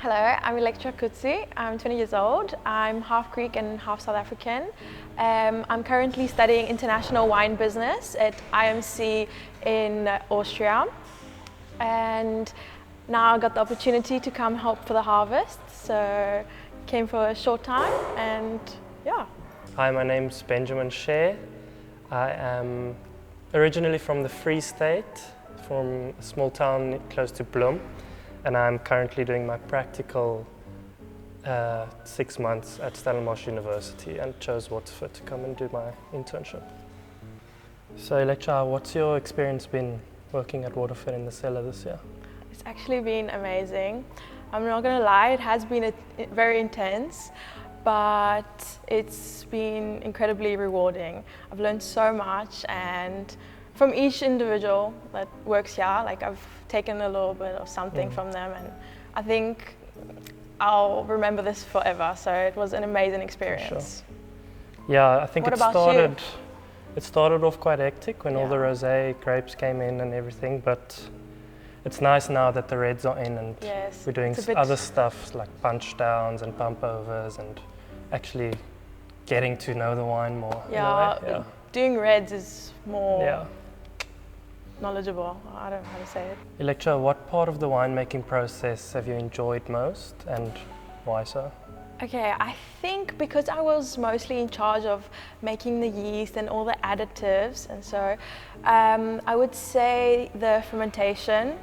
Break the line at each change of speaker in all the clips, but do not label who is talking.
Hello, I'm Elektra Koutsi. I'm 20 years old. I'm half Greek and half South African. I'm currently studying international wine business at IMC in Austria. And now I got the opportunity to come help for the harvest. So came for a short time and yeah.
Hi, my name's Ben Shaer. I am originally from the Free State, from a small town close to Bloem. And I'm currently doing my practical 6 months at Stellenbosch University and chose Waterford to come and do my internship. So Elektra, what's your experience been working at Waterford in the cellar this year?
It's actually been amazing. I'm not gonna lie, it has been very intense, but it's been incredibly rewarding. I've learned so much, and from each individual that works here, like I've taken a little bit of something from them, and I think I'll remember this forever. So it was an amazing experience.
Sure. Yeah, I think
What
it
about
started off quite hectic when all the
Yeah.
rosé grapes came in and everything, but it's nice now that the reds are in and
Yes,
we're doing
it's a bit-
other stuff like punch downs and pump overs and actually getting to know the wine more. in a
Yeah,
way.
doing reds is more
Yeah.
knowledgeable. I don't know how to say it.
Elektra, what part of the winemaking process have you enjoyed most and why so?
Okay, I think because I was mostly in charge of making the yeast and all the additives, and so I would say the fermentation.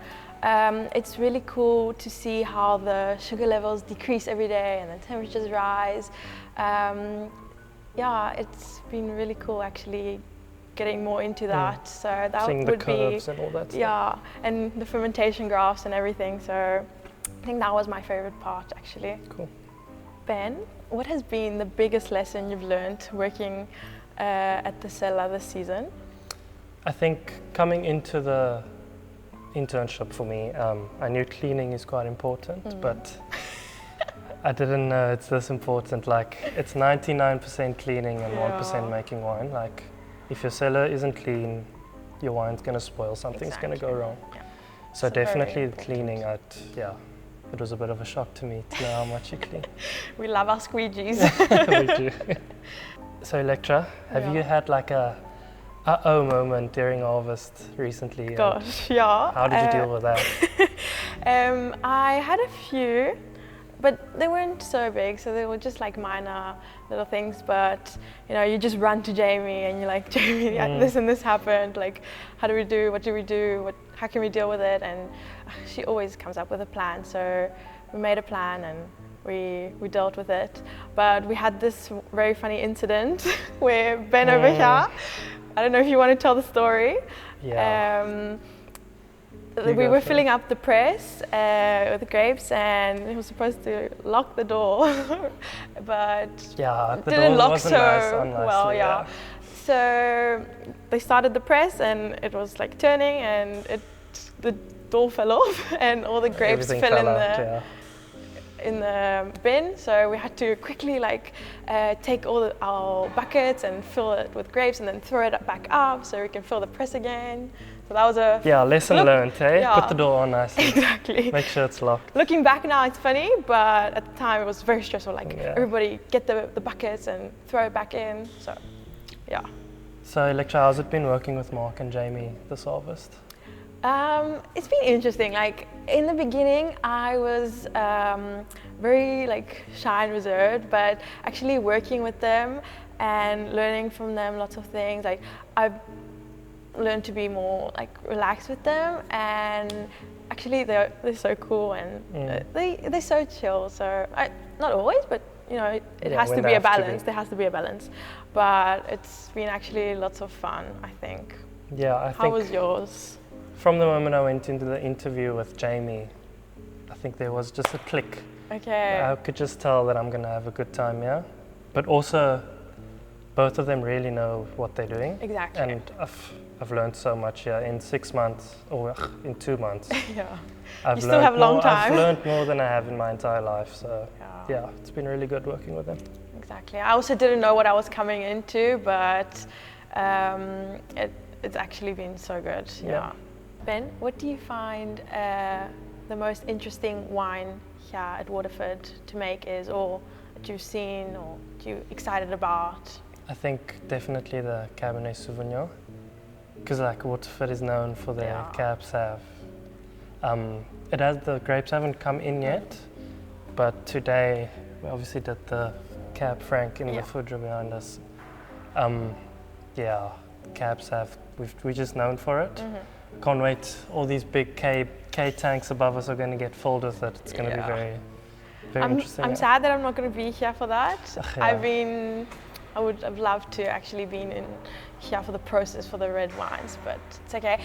It's really cool to see how the sugar levels decrease every day and the temperatures rise. Yeah, it's been really cool actually getting more into that. So that
Seeing the
would
curves
be
and all that stuff.
yeah, and the fermentation graphs and everything. So I think that was my favorite part actually.
Cool.
Ben, what has been the biggest lesson you've learned working at the cellar this season?
I think coming into the internship for me, I knew cleaning is quite important, but I didn't know it's this important. Like, it's 99% cleaning and 1% making wine. Like, if your cellar isn't clean, your wine's gonna spoil, something's gonna go wrong.
Yeah.
So
It's very
definitely the
important.
cleaning, it was a bit of a shock to me to know how much you clean.
We love our squeegees.
We do. So Elektra, have you had like a uh-oh moment during harvest recently? and
Gosh, yeah.
How did you deal with that?
I had a few, but they weren't so big, so they were just like minor little things. But you know, you just run to Jamie and you're like, Jamie, this and this happened. Like, how do we do? What do we do? How can we deal with it? And she always comes up with a plan. So we made a plan and we dealt with it. But we had this very funny incident where Ben over here. I don't know if you want to tell the story.
Yeah.
We were filling up the press with the grapes, and he was supposed to lock the door, but
Yeah, the
didn't
door
lock
wasn't
so
nice, honestly,
well. Yeah. So they started the press, and it was like turning, and the door fell off, and all the grapes
Everything
fell in
out,
in the bin. So we had to quickly take all our buckets and fill it with grapes, and then throw it back up so we can fill the press again. So that was a
lesson learned, eh?
Yeah.
Put the door on nicely.
Exactly.
Make sure it's locked.
Looking back now, it's funny, but at the time it was very stressful. Like everybody get the buckets and throw it back in. So, yeah.
So Elektra, how's it been working with Mark and Jamie this harvest?
It's been interesting. Like in the beginning, I was very shy and reserved, but actually working with them and learning from them lots of things. Like I've learned to be more relaxed with them, and actually they're so cool and they're so chill. So not always, but you know it has to be a balance. There has to be a balance, but it's been actually lots of fun, I think.
Yeah, I think.
How was yours?
From the moment I went into the interview with Jamie, I think there was just a click.
Okay.
I could just tell that I'm going to have a good time, yeah? But also, both of them really know what they're doing.
Exactly.
And I've learned so much here in 6 months, or in 2 months.
Yeah.
I've
still have a long time.
I've learned more than I have in my entire life, so yeah, it's been really good working with them.
Exactly. I also didn't know what I was coming into, but it's actually been so good. Yeah. Ben, what do you find the most interesting wine here at Waterford to make is, or that you've seen or that you're excited about?
I think definitely the Cabernet Sauvignon, because like Waterford is known for their Cab Sav. The grapes haven't come in yet, but today we obviously did the Cab Franc in the foodra behind us. Cab Sav, we're just known for it. Can't wait. All these big K tanks above us are going to get filled with it. It's going to be very, very interesting.
I'm sad that I'm not going to be here for that. I would have loved to actually been in here for the process for the red wines, but it's okay.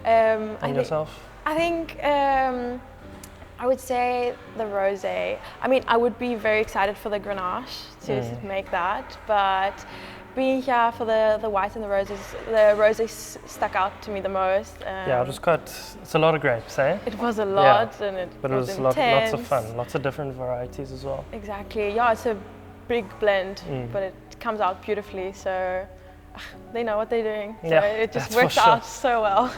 And yourself?
I think I would say the rosé. I mean, I would be very excited for the Grenache to make that, but being here for the white and the rosé stuck out to me the most.
It's a lot of grapes, eh?
It was a lot, and it was
lots of fun, lots of different varieties as well.
Exactly, yeah, it's a big blend, but it comes out beautifully, so they know what they're doing. So it just works out so well.